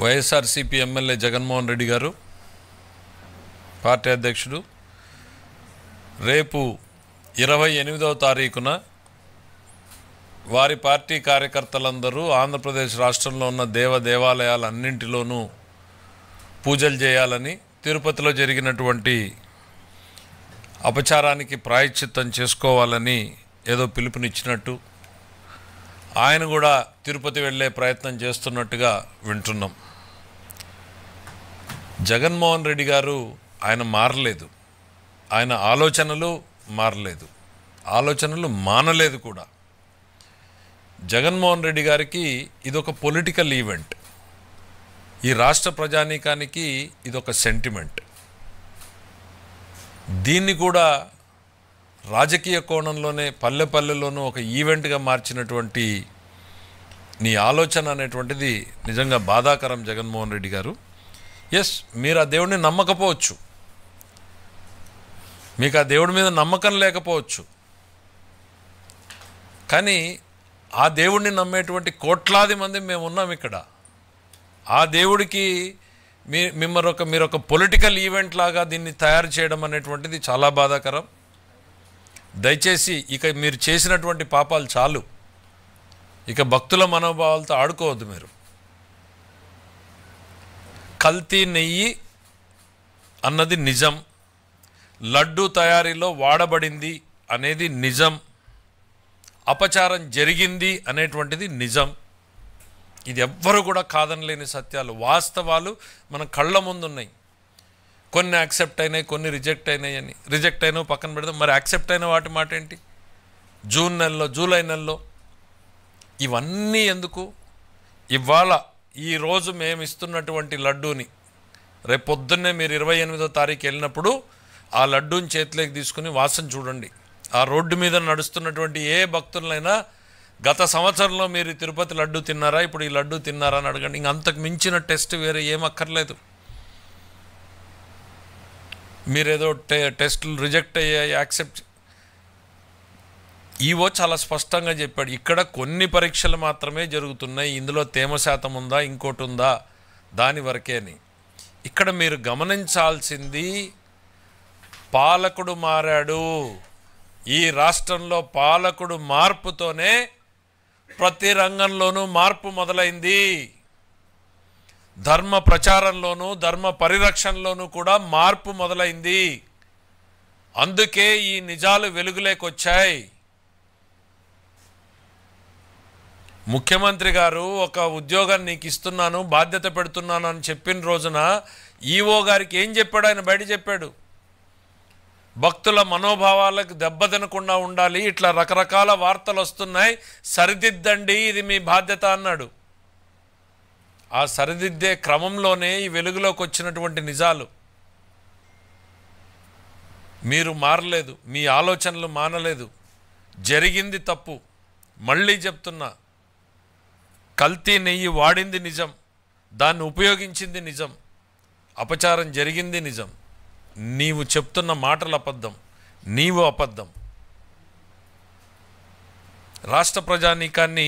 YSRCP MLA Jaganmohan Reddy గారు party అధ్యక్షుడు రేపు 28వ తారీఖున వారి పార్టీ కార్యకర్తలందరూ ఆంధ్రప్రదేశ్ రాష్ట్రంలో ఉన్న దేవాలయాలన్నింటిలోనూ పూజలు చేయాలని తిరుపతిలో జరిగినటువంటి అపచారానికి ప్రాయశ్చిత్తం చేసుకోవాలని ఏదో పిలుపునిచ్చినట్టు ఆయన కూడా తిరుపతి వెళ్ళే ప్రయత్నం చేస్తున్నట్టుగా వింటున్నాం. జగన్మోహన్ రెడ్డి గారు ఆయన మారలేదు, ఆయన ఆలోచనలు మారలేదు, ఆలోచనలు మానలేదు కూడా. జగన్మోహన్ రెడ్డి గారికి ఇదొక పొలిటికల్ ఈవెంట్, ఈ రాష్ట్ర ప్రజానీకానికి ఇదొక సెంటిమెంట్. దీన్ని కూడా రాజకీయ కోణంలోనే పల్లెపల్లెలోనూ ఒక ఈవెంట్గా మార్చినటువంటి నీ ఆలోచన అనేటువంటిది నిజంగా బాధాకరం జగన్మోహన్ రెడ్డి గారు. ఎస్, మీరు ఆ దేవుడిని నమ్మకపోవచ్చు, మీకు ఆ దేవుడి మీద నమ్మకం లేకపోవచ్చు, కానీ ఆ దేవుడిని నమ్మేటువంటి కోట్లాది మంది మేము ఉన్నాం ఇక్కడ. ఆ దేవుడికి మీరు ఒక పొలిటికల్ ఈవెంట్ లాగా దీన్ని తయారు చేయడం అనేటువంటిది చాలా బాధాకరం. దయచేసి ఇక మీరు చేసినటువంటి పాపాలు చాలు, ఇక భక్తుల మనోభావాలతో ఆడుకోవద్దు. మీరు కల్తీ నెయ్యి అన్నది నిజం, లడ్డు తయారీలో వాడబడింది అనేది నిజం, అపచారం జరిగింది అనేటువంటిది నిజం. ఇది ఎవ్వరు కూడా కాదనలేని సత్యాలు, వాస్తవాలు మన కళ్ళ ముందున్నాయి. కొన్ని యాక్సెప్ట్ అయినాయి, కొన్ని రిజెక్ట్ అయినాయి అని. రిజెక్ట్ అయినా పక్కన పెడదాం, మరి యాక్సెప్ట్ అయిన వాటి మాట ఏంటి? జూన్ నెలలో, జూలై నెలలో ఇవన్నీ ఎందుకు? ఇవాళ ఈరోజు మేము ఇస్తున్నటువంటి లడ్డూని రేపు పొద్దున్నే మీరు 28వ తారీఖు వెళ్ళినప్పుడు ఆ లడ్డూని చేతిలోకి తీసుకుని వాసన చూడండి. ఆ రోడ్డు మీద నడుస్తున్నటువంటి ఏ భక్తులైనా గత సంవత్సరంలో మీరు తిరుపతి లడ్డు తిన్నారా, ఇప్పుడు ఈ లడ్డు తిన్నారా అని అడగండి. ఇంక అంతకు మించిన టెస్ట్ వేరే ఏం అక్కర్లేదు. మీరేదో టెస్టులు రిజెక్ట్ అయ్యాయి, యాక్సెప్ట్. ఈవో చాలా స్పష్టంగా చెప్పాడు, ఇక్కడ కొన్ని పరీక్షలు మాత్రమే జరుగుతున్నాయి, ఇందులో తేమ శాతం ఉందా ఇంకోటి ఉందా దాని వరకే అని. ఇక్కడ మీరు గమనించాల్సింది, పాలకుడు మారాడు. ఈ రాష్ట్రంలో పాలకుడు మార్పుతోనే ప్రతి రంగంలోనూ మార్పు మొదలైంది. ధర్మ ప్రచారంలోనూ ధర్మ పరిరక్షణలోనూ కూడా మార్పు మొదలైంది. అందుకే ఈ నిజాలు వెలుగులోకొచ్చాయి. ముఖ్యమంత్రి గారు ఒక ఉద్యోగాన్ని నీకు ఇస్తున్నాను, బాధ్యత పెడుతున్నాను అని చెప్పిన రోజున ఈవో గారికి ఏం చెప్పాడు? ఆయన బయట చెప్పాడు, భక్తుల మనోభావాలకు దెబ్బతినకుండా ఉండాలి, ఇట్లా రకరకాల వార్తలు వస్తున్నాయి, సరిదిద్దండి, ఇది మీ బాధ్యత అన్నాడు. ఆ సరిదిద్దే క్రమంలోనే ఈ వెలుగులోకి వచ్చినటువంటి నిజాలు. మీరు మారలేదు, మీ ఆలోచనలు మానలేదు, జరిగింది తప్పు. మళ్ళీ చెప్తున్నా, కల్తీ నెయ్యి వాడింది నిజం, దాన్ని ఉపయోగించింది నిజం, అపచారం జరిగింది నిజం. నీవు చెప్తున్న మాటలు అబద్ధం, నీవు అబద్ధం. రాష్ట్ర ప్రజానీకాన్ని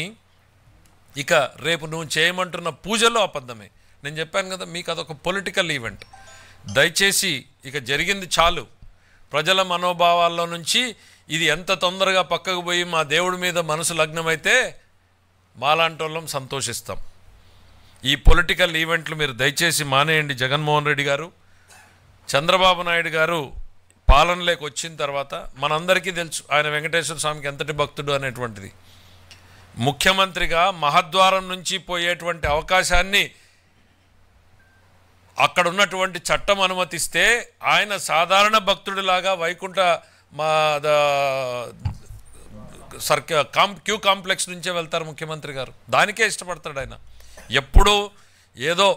ఇక రేపు నువ్వు చేయమంటున్న పూజలో అబద్ధమే. నేను చెప్పాను కదా, మీకు అదొక పొలిటికల్ ఈవెంట్. దయచేసి ఇక జరిగింది చాలు. ప్రజల మనోభావాల్లో నుంచి ఇది ఎంత తొందరగా పక్కకు పోయి మా దేవుడి మీద మనసు లగ్నమైతే మాలాంటి వాళ్ళం సంతోషిస్తాం. ఈ పొలిటికల్ ఈవెంట్లు మీరు దయచేసి మానేయండి. జగన్మోహన్ రెడ్డి గారు, చంద్రబాబు నాయుడు గారు పాలనలోకి వచ్చిన తర్వాత మనందరికీ తెలుసు ఆయన వెంకటేశ్వర స్వామికి ఎంతటి భక్తుడు అనేటువంటిది. ముఖ్యమంత్రిగా మహద్వారం నుంచి పోయేటువంటి అవకాశాన్ని అక్కడ ఉన్నటువంటి చట్టం అనుమతిస్తే ఆయన సాధారణ భక్తుడిలాగా వైకుంఠ క్యూ కాంప్లెక్స్ నుంచే వెళ్తారు ముఖ్యమంత్రి గారు. దానికే ఇష్టపడతాడు ఆయన. ఎప్పుడూ ఏదో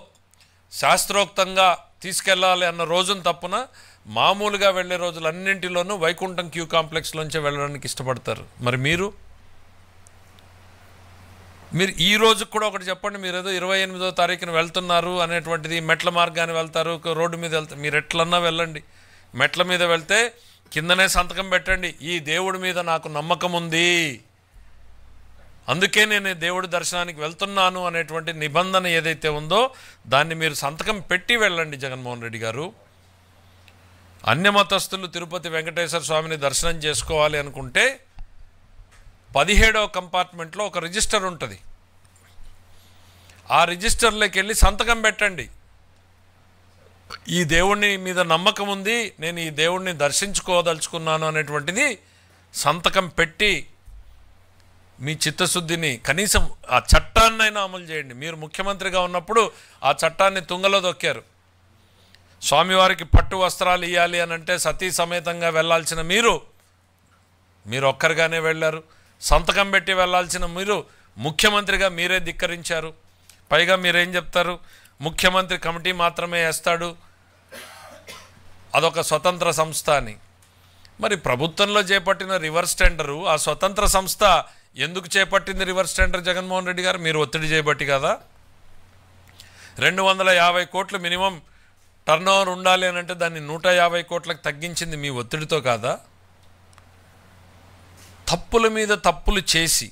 శాస్త్రోక్తంగా తీసుకెళ్ళాలి అన్న రోజున తప్పున మామూలుగా వెళ్ళే రోజులన్నింటిలోనూ వైకుంఠం క్యూ కాంప్లెక్స్లోంచే వెళ్ళడానికి ఇష్టపడతారు. మరి మీరు ఈ రోజు కూడా ఒకటి చెప్పండి, మీరు ఏదో 28వ తారీఖున వెళ్తున్నారు అనేటువంటిది, మెట్ల మార్గాన్ని వెళ్తారు, రోడ్డు మీద వెళ్తారు, మీరు ఎట్లన్నా వెళ్ళండి. మెట్ల మీద వెళ్తే కిందనే సంతకం పెట్టండి, ఈ దేవుడి మీద నాకు నమ్మకం ఉంది, అందుకే నేను దేవుడి దర్శనానికి వెళ్తున్నాను అనేటువంటి నిబంధన ఏదైతే ఉందో దాన్ని మీరు సంతకం పెట్టి వెళ్ళండి జగన్మోహన్ రెడ్డి గారు. అన్యమతస్థులు తిరుపతి వెంకటేశ్వర స్వామిని దర్శనం చేసుకోవాలి అనుకుంటే 17వ కంపార్ట్మెంట్లో ఒక రిజిస్టర్ ఉంటుంది. ఆ రిజిస్టర్లోకి వెళ్ళి సంతకం పెట్టండి. ఈ దేవుణ్ణి మీద నమ్మకం ఉంది, నేను ఈ దేవుణ్ణి దర్శించుకోదలుచుకున్నాను అనేటువంటిది సంతకం పెట్టి మీ చిత్తశుద్ధిని కనీసం ఆ చట్టాన్నైనా అమలు చేయండి. మీరు ముఖ్యమంత్రిగా ఉన్నప్పుడు ఆ చట్టాన్ని తుంగలో దొక్కారు. స్వామివారికి పట్టు వస్త్రాలు ఇవ్వాలి అని అంటే సతీ సమేతంగా వెళ్ళాల్సిన మీరు ఒక్కరిగానే వెళ్ళారు. సంతకం పెట్టి వెళ్ళాల్సిన మీరు ముఖ్యమంత్రిగా మీరే ధిక్కరించారు. పైగా మీరేం చెప్తారు, ముఖ్యమంత్రి కమిటీ మాత్రమే వేస్తాడు, అదొక స్వతంత్ర సంస్థ అని. మరి ప్రభుత్వంలో చేపట్టిన రివర్స్ టెండరు ఆ స్వతంత్ర సంస్థ ఎందుకు చేపట్టింది రివర్స్ టెండర్ జగన్మోహన్ రెడ్డి గారు? మీరు ఒత్తిడి చేయబట్టి కదా. 250 కోట్లు మినిమం టర్న్ ఓవర్ ఉండాలి అని అంటే దాన్ని 150 కోట్లకు తగ్గించింది మీ ఒత్తిడితో కాదా? తప్పుల మీద తప్పులు చేసి,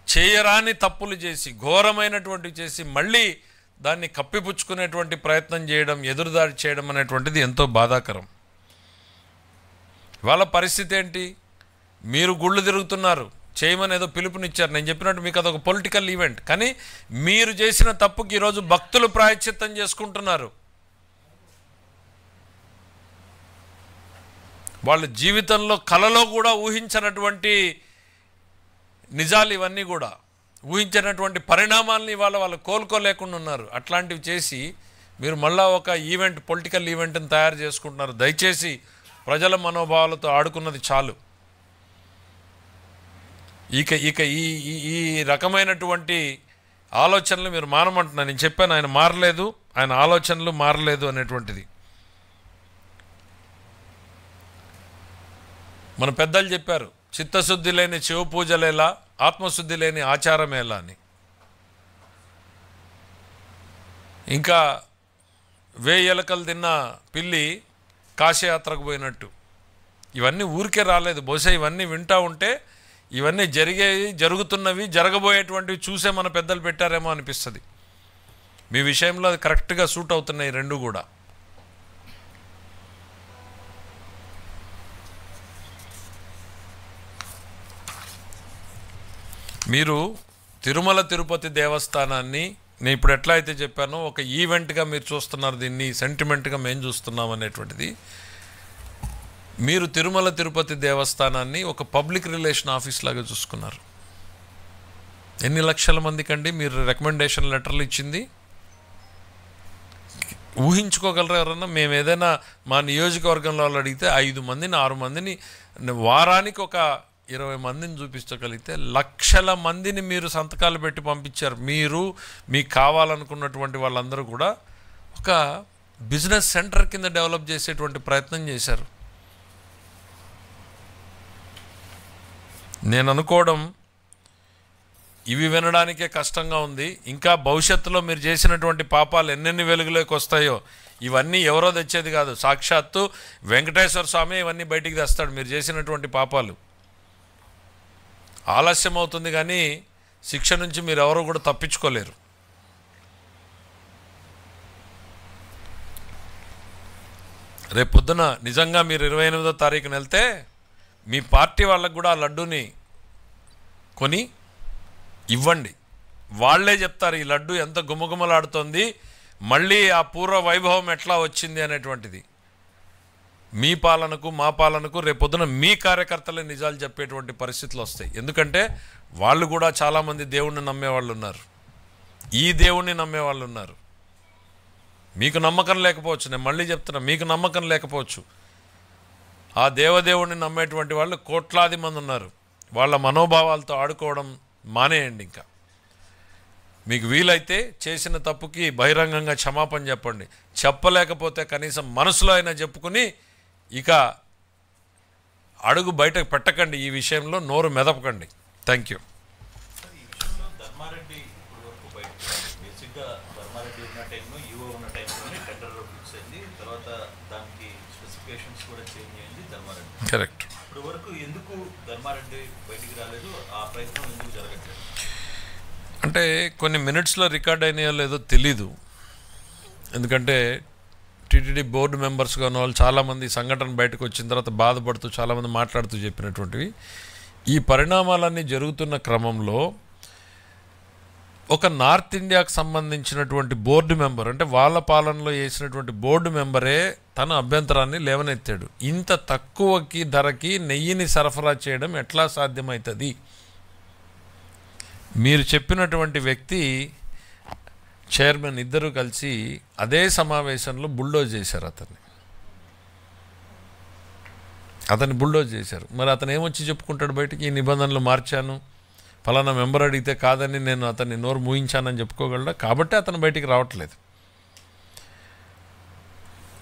చేయరాని తప్పులు చేసి, ఘోరమైనటువంటివి చేసి మళ్ళీ దాన్ని కప్పిపుచ్చుకునేటువంటి ప్రయత్నం చేయడం, ఎదురుదాడి చేయడం అనేటువంటిది ఎంతో బాధాకరం. వాళ్ళ పరిస్థితి ఏంటి? మీరు గుళ్ళు తిరుగుతున్నారు, చేయమని ఏదో పిలుపునిచ్చారు. నేను చెప్పినట్టు మీకు అదొక పొలిటికల్ ఈవెంట్. కానీ మీరు చేసిన తప్పుకి ఈరోజు భక్తులు ప్రాయశ్చిత్తం చేసుకుంటున్నారు. వాళ్ళ జీవితంలో కలలో కూడా ఊహించినటువంటి నిజాలు ఇవన్నీ కూడా, ఊహించినటువంటి పరిణామాలని వాళ్ళు కోలుకోలేకుండా ఉన్నారు. అట్లాంటివి చేసి మీరు మళ్ళా ఒక ఈవెంట్, పొలిటికల్ ఈవెంట్ని తయారు చేసుకుంటున్నారు. దయచేసి ప్రజల మనోభావాలతో ఆడుకున్నది చాలు. ఇక ఈ రకమైనటువంటి ఆలోచనలు మీరు మానమంటున్నారు. నేను చెప్పాను, ఆయన మారలేదు, ఆయన ఆలోచనలు మారలేదు అనేటువంటిది. మన పెద్దలు చెప్పారు, చిత్తశుద్ధి లేని శివ పూజలేలా, ఆత్మశుద్ధి లేని ఆచారమేలా అని. ఇంకా 1000 ఎలకలు తిన్న పిల్లి కాశయాత్రకు పోయినట్టు ఇవన్నీ ఊరికే రాలేదు. బహుశా ఇవన్నీ వింటూ ఉంటే ఇవన్నీ జరుగుతున్నవి, జరగబోయేటువంటివి చూసే మన పెద్దలు పెట్టారేమో అనిపిస్తుంది. మీ విషయంలో అది కరెక్ట్గా సూట్ అవుతున్నాయి రెండు కూడా. మీరు తిరుమల తిరుపతి దేవస్థానాన్ని నేను ఇప్పుడు ఎట్లా అయితే చెప్పానో ఒక ఈవెంట్గా మీరు చూస్తున్నారు, దీన్ని సెంటిమెంట్గా మేము చూస్తున్నాం అనేటువంటిది. మీరు తిరుమల తిరుపతి దేవస్థానాన్ని ఒక పబ్లిక్ రిలేషన్ ఆఫీస్ లాగా చూసుకున్నారు. ఎన్ని లక్షల మందికి అండి మీరు రికమెండేషన్ లెటర్లు ఇచ్చింది? ఊహించుకోగలరా ఎవరన్నా? మేము ఏదైనా మా నియోజకవర్గంలో వాళ్ళు అడిగితే 5 మందిని 6 మందిని, వారానికి ఒక 20 మందిని చూపించగలిగితే లక్షల మందిని మీరు సంతకాలు పెట్టి పంపించారు. మీరు మీకు కావాలనుకున్నటువంటి వాళ్ళందరూ కూడా ఒక బిజినెస్ సెంటర్ కింద డెవలప్ చేసేటువంటి ప్రయత్నం చేశారు. నేను అనుకోవడం ఇవి వినడానికే కష్టంగా ఉంది. ఇంకా భవిష్యత్తులో మీరు చేసినటువంటి పాపాలు ఎన్నెన్ని వెలుగులోకి వస్తాయో ఇవన్నీ ఎవరో తెచ్చేది కాదు, సాక్షాత్తు వెంకటేశ్వర స్వామి ఇవన్నీ బయటికి తెస్తాడు. మీరు చేసినటువంటి పాపాలు ఆలస్యం అవుతుంది కానీ శిక్ష నుంచి మీరు ఎవరు కూడా తప్పించుకోలేరు. రేపు పొద్దున నిజంగా మీరు 28వ తారీఖున వెళ్తే మీ పార్టీ వాళ్ళకు కూడా ఆ లడ్డూని కొని ఇవ్వండి. వాళ్ళే చెప్తారు ఈ లడ్డు ఎంత గుమగుమలాడుతోంది, మళ్ళీ ఆ పూర్వ వైభవం ఎట్లా వచ్చింది అనేటువంటిది. మీ పాలనకు మా పాలనకు రేపొద్దున మీ కార్యకర్తలే నిజాలు చెప్పేటువంటి పరిస్థితులు వస్తాయి. ఎందుకంటే వాళ్ళు కూడా చాలామంది దేవుణ్ణి నమ్మేవాళ్ళు ఉన్నారు, ఈ దేవుణ్ణి నమ్మేవాళ్ళు ఉన్నారు. మీకు నమ్మకం లేకపోవచ్చు, నేను మళ్ళీ చెప్తున్నా, మీకు నమ్మకం లేకపోవచ్చు. ఆ దేవదేవుణ్ణి నమ్మేటువంటి వాళ్ళు కోట్లాది మంది ఉన్నారు. వాళ్ళ మనోభావాలతో ఆడుకోవడం మానేయండి. ఇంకా మీకు వీలైతే చేసిన తప్పుకి బహిరంగంగా క్షమాపణ చెప్పండి. చెప్పలేకపోతే కనీసం మనసులో అయినా చెప్పుకుని ఇక అడుగు బయటకు పెట్టకండి. ఈ విషయంలో నోరు మెదపకండి. Thank you. కరెక్ట్. ఇప్పుడు వరకు ఎందుకు ధర్మారెడ్డి బయటికి రాలేదు, ఆ ప్రయత్నం ఎందుకు జరగట్లేదు? అంటే కొన్ని మినిట్స్లో రికార్డ్ అయినాయో లేదో తెలీదు. ఎందుకంటే టీటీడీ బోర్డు మెంబర్స్గా ఉన్న వాళ్ళు చాలామంది సంఘటన బయటకు వచ్చిన తర్వాత బాధపడుతూ చాలామంది మాట్లాడుతూ చెప్పినటువంటివి. ఈ పరిణామాలన్నీ జరుగుతున్న క్రమంలో ఒక నార్త్ ఇండియాకు సంబంధించినటువంటి బోర్డు మెంబర్, అంటే వాళ్ళ పాలనలో వేసినటువంటి బోర్డు మెంబరే తన అభ్యంతరాన్ని లేవనెత్తాడు. ఇంత తక్కువకి ధరకి నెయ్యిని సరఫరా చేయడం ఎట్లా సాధ్యమవుతుంది? మీరు చెప్పినటువంటి వ్యక్తి చైర్మన్ ఇద్దరు కలిసి అదే సమావేశంలో బుల్డోజ్ చేశారు. అతన్ని బుల్డోజ్ చేశారు. మరి అతను ఏమొచ్చి చెప్పుకుంటాడు బయటికి? ఈ నిబంధనలు మార్చాను, ఫలానా మెంబర్ అడిగితే కాదని నేను అతన్ని నోరు మూయించానని చెప్పుకోగలడా? కాబట్టి అతను బయటికి రావట్లేదు.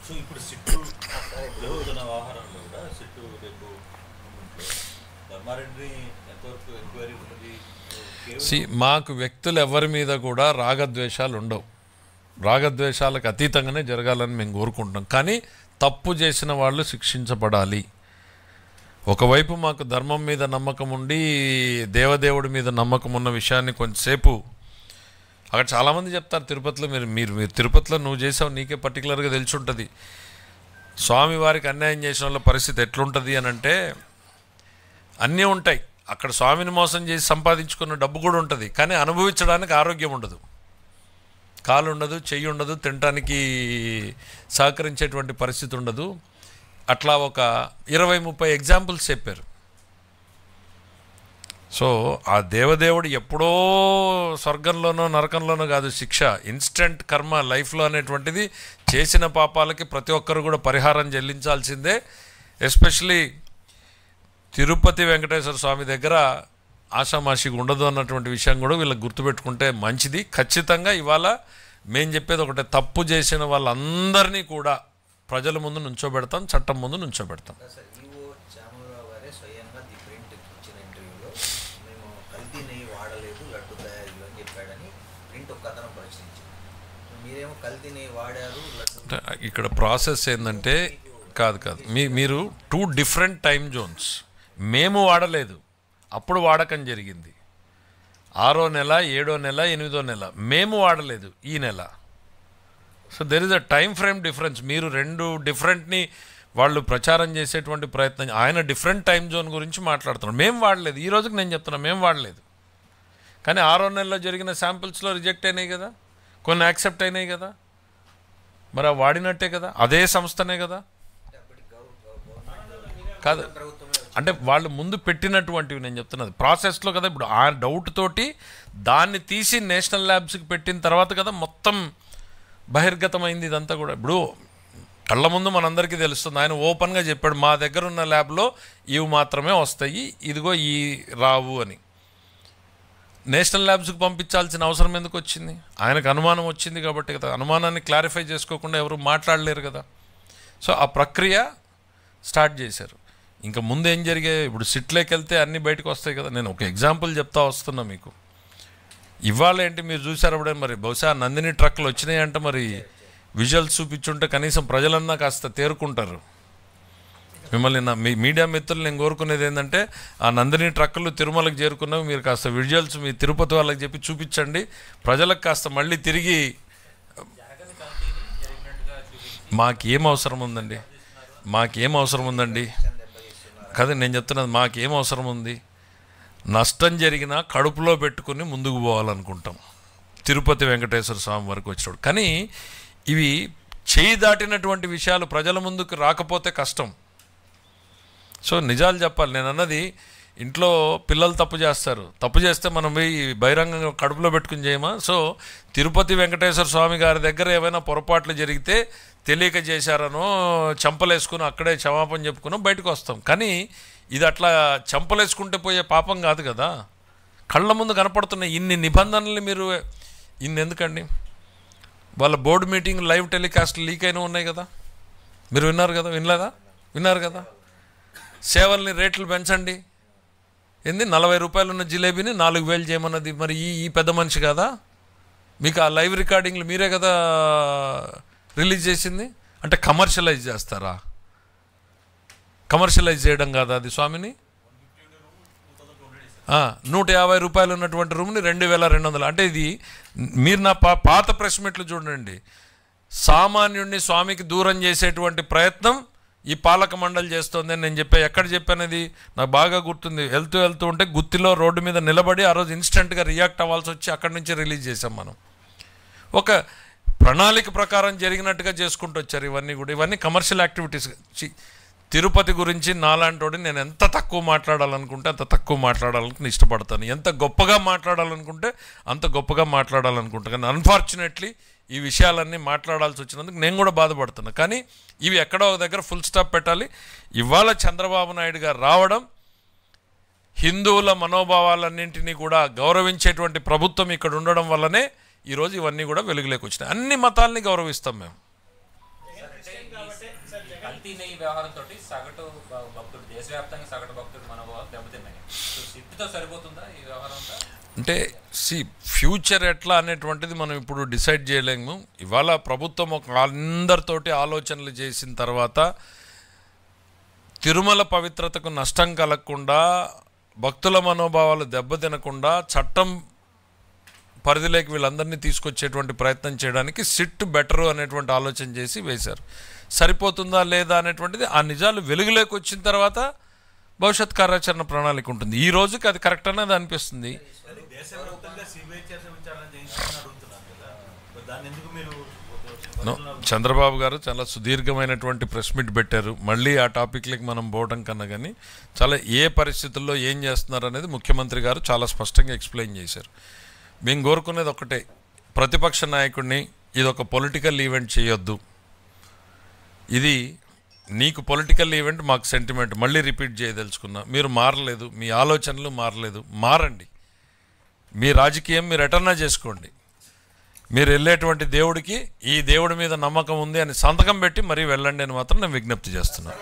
సో ఇప్పుడు సిట్టు జరుగుతున్న వ్యవహారంలో కూడా సిట్టు రేపు ధర్మారెడ్డి ఎంతవరకు ఎంక్వైరీ ఉంటుంది? మాకు వ్యక్తులు ఎవరి మీద కూడా రాగద్వేషాలు ఉండవు. రాగద్వేషాలకు అతీతంగానే జరగాలని మేము కోరుకుంటున్నాం. కానీ తప్పు చేసిన వాళ్ళు శిక్షించబడాలి. ఒకవైపు మాకు ధర్మం మీద నమ్మకం ఉండి దేవదేవుడి మీద నమ్మకం ఉన్న విషయాన్ని కొంచెంసేపు అక్కడ చాలామంది చెప్తారు తిరుపతిలో, మీరు తిరుపతిలో నువ్వు చేసావు, నీకే పర్టికులర్గా తెలిసి ఉంటుంది స్వామివారికి అన్యాయం చేసిన వాళ్ళ పరిస్థితి ఎట్లుంటుంది అని. అంటే అన్నీ ఉంటాయి అక్కడ. స్వామిని మోసం చేసి సంపాదించుకున్న డబ్బు కూడా ఉంటుంది, కానీ అనుభవించడానికి ఆరోగ్యం ఉండదు, కాలు ఉండదు, చెయ్యి ఉండదు, తినడానికి సహకరించేటువంటి పరిస్థితి ఉండదు. అట్లా ఒక 20-30 ఎగ్జాంపుల్స్ చెప్పారు. సో ఆ దేవదేవుడు ఎప్పుడో స్వర్గంలోనో నరకంలోనో కాదు శిక్ష, ఇన్స్టెంట్ కర్మ లైఫ్లో అనేటువంటిది. చేసిన పాపాలకి ప్రతి ఒక్కరు కూడా పరిహారం చెల్లించాల్సిందే. ఎస్పెషలీ తిరుపతి వెంకటేశ్వర స్వామి దగ్గర ఆషామాషిగా ఉండదు అన్నటువంటి విషయం కూడా వీళ్ళకి గుర్తుపెట్టుకుంటే మంచిది. ఖచ్చితంగా ఇవాళ మేము చెప్పేది ఒకటే, తప్పు చేసిన వాళ్ళందరినీ కూడా ప్రజల ముందు నుంచోబెడతాం, చట్టం ముందు నుంచోబెడతాం. ఇక్కడ ప్రాసెస్ ఏంటంటే కాదు మీరు 2 డిఫరెంట్ టైం జోన్స్. మేము వాడలేదు, అప్పుడు వాడకం జరిగింది 6వ నెల, 7వ నెల, 8వ నెల. మేము వాడలేదు ఈ నెల. So there is a time frame difference. మీరు 2 డిఫరెంట్ని వాళ్ళు ప్రచారం చేసేటువంటి ప్రయత్నం. ఆయన డిఫరెంట్ టైం జోన్ గురించి మాట్లాడుతున్నాడు. మేము వాడలేదు. ఈ రోజుకి నేను చెప్తున్నాను మేము వాడలేదు. కానీ 6వ నెలలో జరిగిన శాంపిల్స్లో రిజెక్ట్ అయినాయి కదా, కొన్ని యాక్సెప్ట్ అయినాయి కదా. మరి ఆ వాడినట్టే కదా, అదే సంస్థనే కదా. కాదు అంటే వాళ్ళు ముందు పెట్టినటువంటివి నేను చెప్తున్నది ప్రాసెస్లో కదా. ఇప్పుడు ఆ డౌట్ తోటి దాన్ని తీసి నేషనల్ ల్యాబ్స్కి పెట్టిన తర్వాత కదా మొత్తం బహిర్గతమైంది ఇదంతా కూడా. ఇప్పుడు కళ్ళ ముందు మనందరికీ తెలుస్తుంది. ఆయన ఓపెన్గా చెప్పాడు, మా దగ్గర ఉన్న ల్యాబ్లో ఇవి మాత్రమే వస్తాయి, ఇదిగో ఈ రావు అని. నేషనల్ ల్యాబ్స్కి పంపించాల్సిన అవసరం ఎందుకు వచ్చింది? ఆయనకు అనుమానం వచ్చింది కాబట్టి కదా. అనుమానాన్ని క్లారిఫై చేసుకోకుండా ఎవరు మాట్లాడలేరు కదా. సో ఆ ప్రక్రియ స్టార్ట్ చేశారు. ఇంకా ముందు ఏం జరిగాయి? ఇప్పుడు సిట్లోకి వెళ్తే అన్నీ బయటకు వస్తాయి కదా. నేను ఒక ఎగ్జాంపుల్ చెప్తా వస్తున్నా మీకు. ఇవాళ ఏంటి మీరు చూసారు అప్పుడే, మరి బహుశా నందిని ట్రక్లు వచ్చినాయంటే మరి విజువల్స్ చూపించుంటే కనీసం ప్రజలన్నా కాస్త తేరుకుంటారు. మిమ్మల్ని మీ మీడియా మిత్రులు నేను కోరుకునేది ఏంటంటే, ఆ నందిని ట్రక్కులు తిరుమలకు చేరుకున్నవి మీరు కాస్త విజువల్స్ మీ తిరుపతి వాళ్ళకి చెప్పి చూపించండి. ప్రజలకు కాస్త మళ్ళీ తిరిగి మాకేం అవసరం ఉందండి, మాకేం అవసరం ఉందండి కదా నేను చెప్తున్నది. మాకేం అవసరం ఉంది? నష్టం జరిగినా కడుపులో పెట్టుకుని ముందుకు పోవాలనుకుంటాం తిరుపతి వెంకటేశ్వర స్వామి వరకు వచ్చినప్పుడు. కానీ ఇవి చేయి దాటినటువంటి విషయాలు ప్రజల ముందుకు రాకపోతే కష్టం. సో నిజాలు చెప్పాలి. నేను అన్నది, ఇంట్లో పిల్లలు తప్పు చేస్తారు, తప్పు చేస్తే మనం పోయి బహిరంగంగా కడుపులో పెట్టుకుని చేయమా? సో తిరుపతి వెంకటేశ్వర స్వామి గారి దగ్గర ఏమైనా పొరపాట్లు జరిగితే తెలియక చేశారనో చంపలేసుకుని అక్కడే క్షమాపణ చెప్పుకునో బయటకు వస్తాం. కానీ ఇది అట్లా చంపలేసుకుంటే పోయే పాపం కాదు కదా. కళ్ళ ముందు కనపడుతున్న ఇన్ని నిబంధనలు మీరు ఎందుకండి? వాళ్ళ board meeting live telecast leak అయినా ఉన్నాయి కదా, మీరు విన్నారు కదా, విన్నారు కదా. సేవల్ని రేట్లు పెంచండి. ఏంది 40 రూపాయలు ఉన్న జిలేబీని 4000 చేయమన్నది మరి ఈ పెద్ద మనిషి కదా? మీకు ఆ లైవ్ రికార్డింగ్లు మీరే కదా రిలీజ్ చేసింది. అంటే కమర్షియలైజ్ చేస్తారా? కమర్షియలైజ్ చేయడం కాదా అది స్వామిని? 150 రూపాయలు ఉన్నటువంటి రూమ్ని 2200. అంటే ఇది మీరు నా పాత ప్రెస్ మీట్లు చూడండి. సామాన్యుడిని స్వామికి దూరం చేసేటువంటి ప్రయత్నం ఈ పాలక మండలి చేస్తోంది అని నేను ఎక్కడ చెప్పానది నాకు బాగా గుర్తుంది. వెళ్తూ ఉంటే గుత్తిలో రోడ్డు మీద నిలబడి ఆ రోజు ఇన్స్టెంట్గా రియాక్ట్ అవ్వాల్సి వచ్చి అక్కడి నుంచి రిలీజ్ చేసాం మనం. ఒక ప్రణాళిక ప్రకారం జరిగినట్టుగా చేసుకుంటూ వచ్చారు ఇవన్నీ కమర్షియల్ యాక్టివిటీస్. తిరుపతి గురించి నాలాంటి నేను ఎంత తక్కువ మాట్లాడాలనుకుంటే అంత తక్కువ మాట్లాడాలనుకుని ఇష్టపడతాను, ఎంత గొప్పగా మాట్లాడాలనుకుంటే అంత గొప్పగా మాట్లాడాలనుకుంటాను. కానీ అన్ఫార్చునేట్లీ ఈ విషయాలన్నీ మాట్లాడాల్సి వచ్చినందుకు నేను కూడా బాధపడుతున్నా. కానీ ఇవి ఎక్కడో ఒక దగ్గర ఫుల్ స్టాప్ పెట్టాలి. ఇవాళ చంద్రబాబు నాయుడు గారు రావడం, హిందువుల మనోభావాలన్నింటినీ కూడా గౌరవించేటువంటి ప్రభుత్వం ఇక్కడ ఉండడం వల్లనే ఈరోజు ఇవన్నీ కూడా వెలుగులోకి వచ్చినాయి. అన్ని మతాలని గౌరవిస్తాం మేము. కల్తీ నెయ్యి వ్యవహారంతో సగటు భక్తుడు, దేశవ్యాప్తంగా సగటు భక్తుడు మనోభావాలు దెబ్బతిన్నాయి. సిట్టుతో సరిపోతుందా ఈ వ్యవహారం? అంటే ఫ్యూచర్ ఎట్లా అనేటువంటిది మనం ఇప్పుడు డిసైడ్ చేయలేము. ఇవాళ ప్రభుత్వం అందరితోటి ఆలోచనలు చేసిన తర్వాత తిరుమల పవిత్రతకు నష్టం కలగకుండా, భక్తుల మనోభావాలు దెబ్బతినకుండా చట్టం పరిధిలోకి వీళ్ళందరినీ తీసుకొచ్చేటువంటి ప్రయత్నం చేయడానికి సిట్ బెటరు అనేటువంటి ఆలోచన చేసి వేశారు. సరిపోతుందా లేదా అనేటువంటిది ఆ నిజాలు వెలుగులోకి వచ్చిన తర్వాత భవిష్యత్ కార్యాచరణ ప్రణాళిక ఉంటుంది. ఈ రోజుకి అది కరెక్ట్ అనేది అనిపిస్తుంది. చంద్రబాబు గారు చాలా సుదీర్ఘమైనటువంటి ప్రెస్ మీట్ పెట్టారు. మళ్ళీ ఆ టాపిక్లకి మనం పోవడం కన్నా కానీ చాలా ఏ పరిస్థితుల్లో ఏం చేస్తున్నారు అనేది ముఖ్యమంత్రి గారు చాలా స్పష్టంగా ఎక్స్ప్లెయిన్ చేశారు. మేము కోరుకునేది ఒకటే, ప్రతిపక్ష నాయకుడిని ఇది ఒక పొలిటికల్ ఈవెంట్ చేయొద్దు, ఇది నీకు పొలిటికల్ ఈవెంట్, మాకు సెంటిమెంట్, మళ్ళీ రిపీట్ చేయదలుచుకున్నా. మీరు మారలేదు, మీ ఆలోచనలు మారలేదు, మారండి. మీ రాజకీయం మీరు ఎటన్నా చేసుకోండి. మీరు వెళ్ళేటువంటి దేవుడికి ఈ దేవుడి మీద నమ్మకం ఉంది అని సంతకం పెట్టి మరీ వెళ్ళండి అని మాత్రం నేను విజ్ఞప్తి చేస్తున్నాను.